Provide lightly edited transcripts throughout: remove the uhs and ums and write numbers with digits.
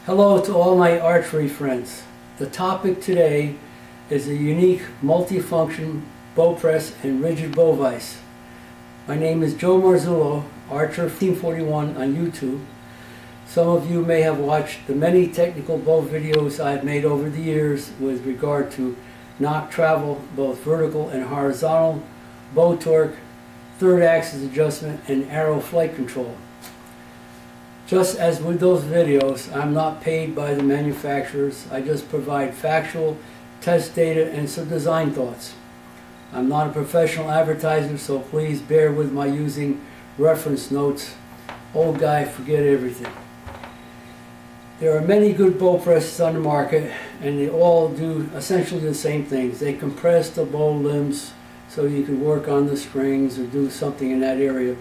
Hello to all my archery friends. The topic today is a unique multifunction bow press and rigid bow vise. My name is Joe Marzullo, Archer 1541 on YouTube. Some of you may have watched the many technical bow videos I've made over the years with regard to knock travel, both vertical and horizontal, bow torque, third axis adjustment, and arrow flight control. Just as with those videos, I'm not paid by the manufacturers. I just provide factual test data and some design thoughts. I'm not a professional advertiser, so please bear with my using reference notes. Old guy, forget everything. There are many good bow presses on the market, and they all do essentially the same things. They compress the bow limbs so you can work on the strings or do something in that area.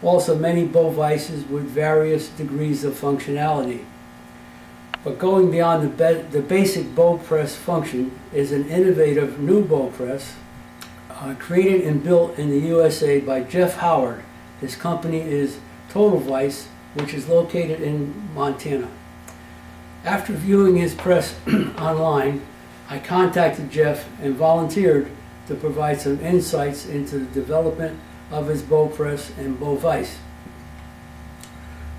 Also, many bow vises with various degrees of functionality. But going beyond the basic bow press function is an innovative new bow press created and built in the USA by Jeff Howard. His company is Total Vise, which is located in Montana. After viewing his press online, I contacted Jeff and volunteered to provide some insights into the development of his bow press and bow vise.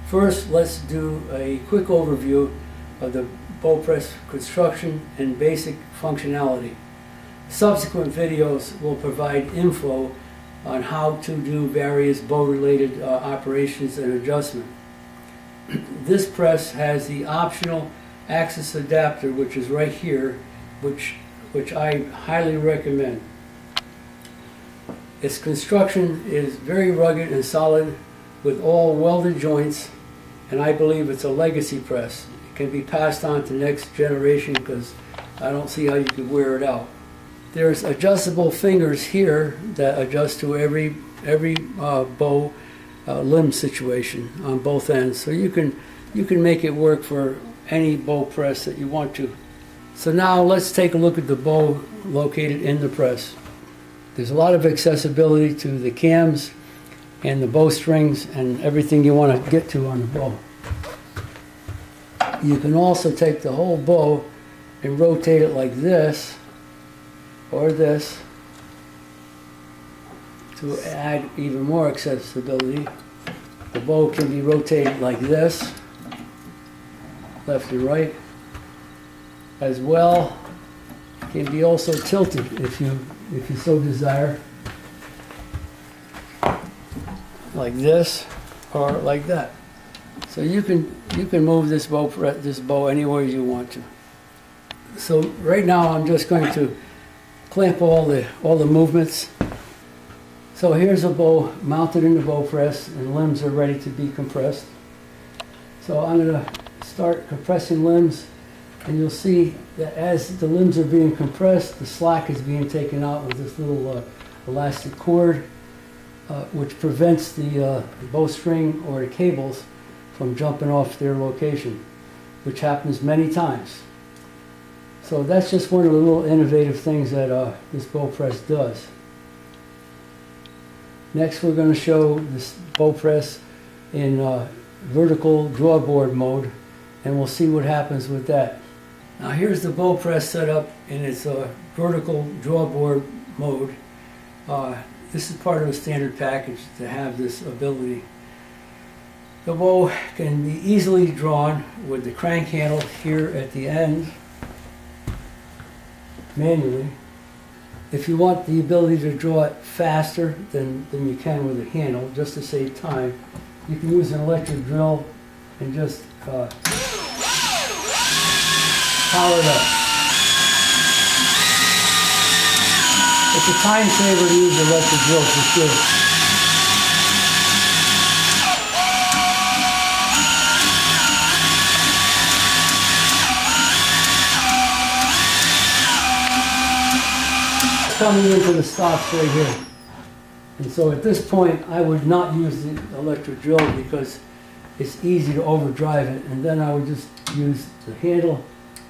First, let's do a quick overview of the bow press construction and basic functionality. Subsequent videos will provide info on how to do various bow-related operations and adjustment. This press has the optional axis adapter, which is right here, which I highly recommend. Its construction is very rugged and solid with all welded joints, and I believe it's a legacy press. It can be passed on to the next generation because I don't see how you could wear it out. There's adjustable fingers here that adjust to every bow limb situation on both ends, so you can make it work for any bow press that you want to. So now let's take a look at the bow located in the press. There's a lot of accessibility to the cams and the bowstrings and everything you want to get to on the bow. You can also take the whole bow and rotate it like this or this to add even more accessibility. The bow can be rotated like this, left and right, as well. It can be also tilted if you so desire, like this or like that. So you can move this bow anywhere you want to. So right now I'm just going to clamp all the movements. So here's a bow mounted in the bow press, and limbs are ready to be compressed. So I'm going to start compressing limbs. And you'll see that as the limbs are being compressed, the slack is being taken out with this little elastic cord, which prevents the bowstring or the cables from jumping off their location, which happens many times. So that's just one of the little innovative things that this bow press does. Next, we're going to show this bow press in vertical drawboard mode, and we'll see what happens with that. Now here's the bow press set up in its vertical drawboard mode. This is part of a standard package to have this ability. The bow can be easily drawn with the crank handle here at the end, manually. If you want the ability to draw it faster than you can with a handle, just to save time, you can use an electric drill and just power it up. It's a time saver to use an electric drill for sure. It's coming into the stops right here. And so at this point I would not use the electric drill because it's easy to overdrive it, and then I would just use the handle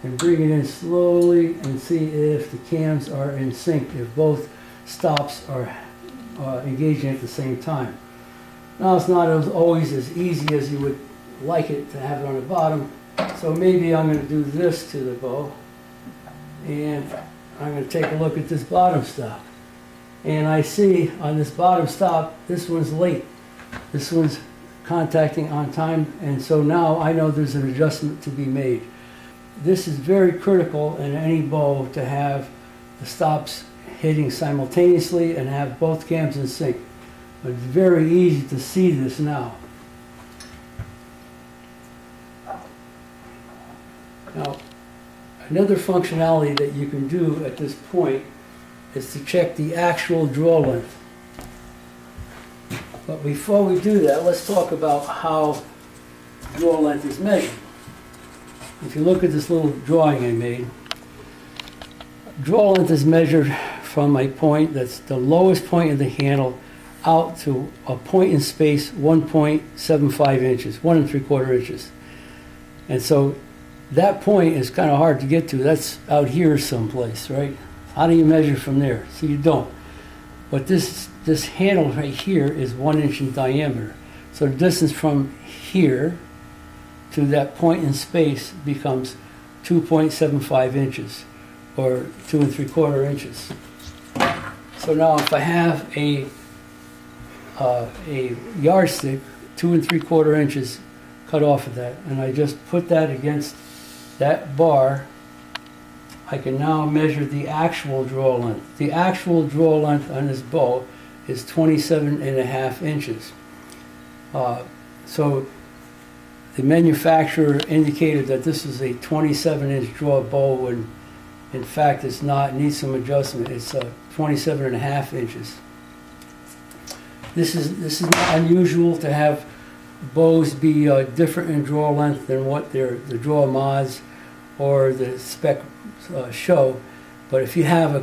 and bring it in slowly and see if the cams are in sync, if both stops are engaging at the same time. Now it's not always as easy as you would like it to have it on the bottom, So maybe I'm going to do this to the bow, and I'm going to take a look at this bottom stop. And I see on this bottom stop, this one's late. This one's contacting on time, and so now I know there's an adjustment to be made. This is very critical in any bow to have the stops hitting simultaneously and have both cams in sync. But it's very easy to see this now. Now, another functionality that you can do at this point is to check the actual draw length. But before we do that, let's talk about how draw length is measured. If you look at this little drawing I made, draw length is measured from a point that's the lowest point of the handle out to a point in space 1.75 inches, 1 3/4 inches. And so that point is kind of hard to get to. That's out here someplace, right? How do you measure from there? So you don't. But this handle right here is 1 inch in diameter. So the distance from here to that point in space becomes 2.75 inches, or 2 3/4 inches. So now if I have a yardstick, 2 3/4 inches cut off of that, and I just put that against that bar, I can now measure the actual draw length. The actual draw length on this bow is 27.5 inches. So the manufacturer indicated that this is a 27-inch draw bow when in fact it's not, it needs some adjustment. It's 27.5 inches. This is not unusual to have bows be different in draw length than what the draw mods or the spec show. But if you have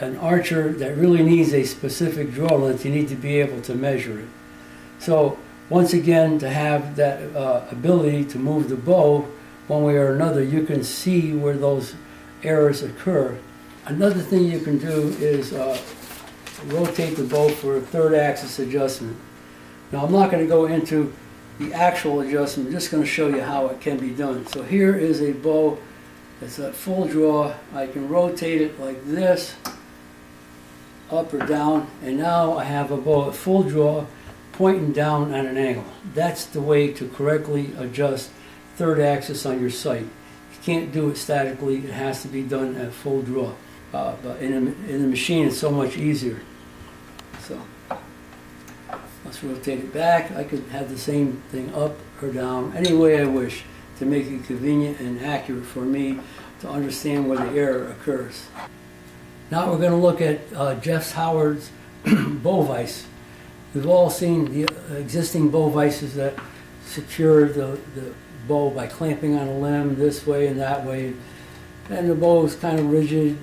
an archer that really needs a specific draw length, you need to be able to measure it. So once again, to have that ability to move the bow one way or another, you can see where those errors occur. Another thing you can do is rotate the bow for a third axis adjustment. Now I'm not going to go into the actual adjustment, I'm just going to show you how it can be done. So here is a bow that's at full draw. I can rotate it like this, up or down, and now I have a bow at full draw pointing down at an angle. That's the way to correctly adjust third axis on your sight. You can't do it statically, it has to be done at full draw. But in the machine it's so much easier. So let's rotate it back. I could have the same thing up or down, any way I wish, to make it convenient and accurate for me to understand where the error occurs. Now we're going to look at Jeff Howard's bow vise. We've all seen the existing bow vices that secure the bow by clamping on a limb this way and that way. And the bow is kind of rigid,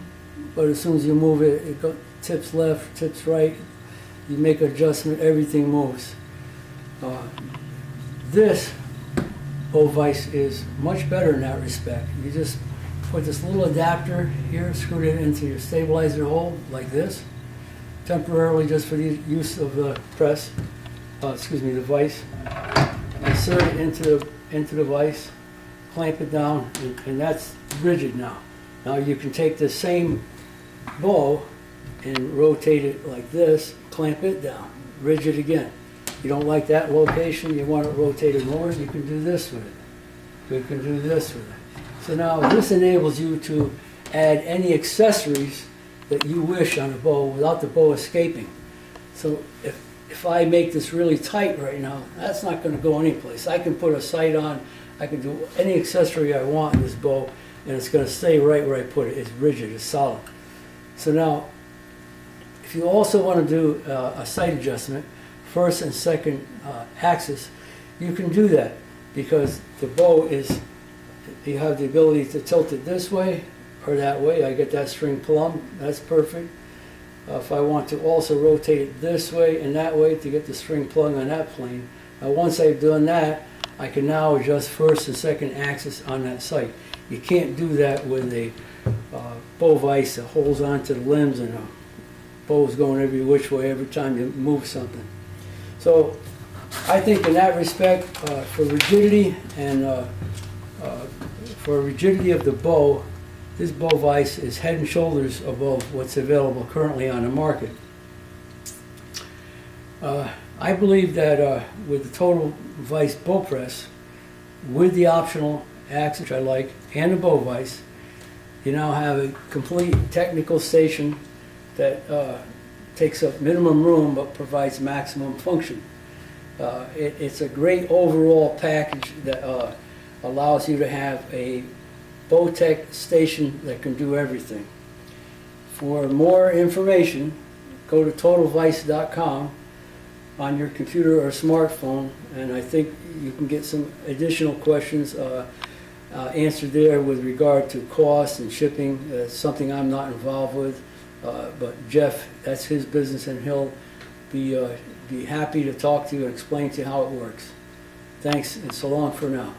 but as soon as you move it, it tips left, tips right. You make an adjustment, everything moves. This bow vise is much better in that respect. You just put this little adapter here, screw it into your stabilizer hole like this, temporarily just for the use of the press, the vise. Insert it into the vise, clamp it down, and that's rigid now. Now you can take the same bow and rotate it like this, clamp it down, rigid again. You don't like that location, you want it rotated more, you can do this with it. You can do this with it. So now this enables you to add any accessories that you wish on a bow without the bow escaping. So if I make this really tight right now, that's not going to go anyplace. I can put a sight on, I can do any accessory I want in this bow, and it's going to stay right where I put it. It's rigid, it's solid. So now, if you also want to do a sight adjustment, first and second axis, you can do that because the bow is, you have the ability to tilt it this way or that way. I get that string plumb, that's perfect. If I want to also rotate it this way and that way to get the string plumb on that plane. Now once I've done that, I can now adjust first and second axis on that sight. You can't do that with a bow vise that holds onto the limbs and a bow is going every which way every time you move something. So I think in that respect, for rigidity and For rigidity of the bow, this bow vise is head and shoulders above what's available currently on the market. I believe that with the total vise bow press, with the optional axe, which I like, and the bow vise, you now have a complete technical station that takes up minimum room but provides maximum function. It's a great overall package that allows you to have a Bowtech station that can do everything. For more information, go to totalvise.com on your computer or smartphone, and I think you can get some additional questions answered there with regard to cost and shipping. That's something I'm not involved with, but Jeff, that's his business, and he'll be happy to talk to you and explain to you how it works. Thanks, and so long for now.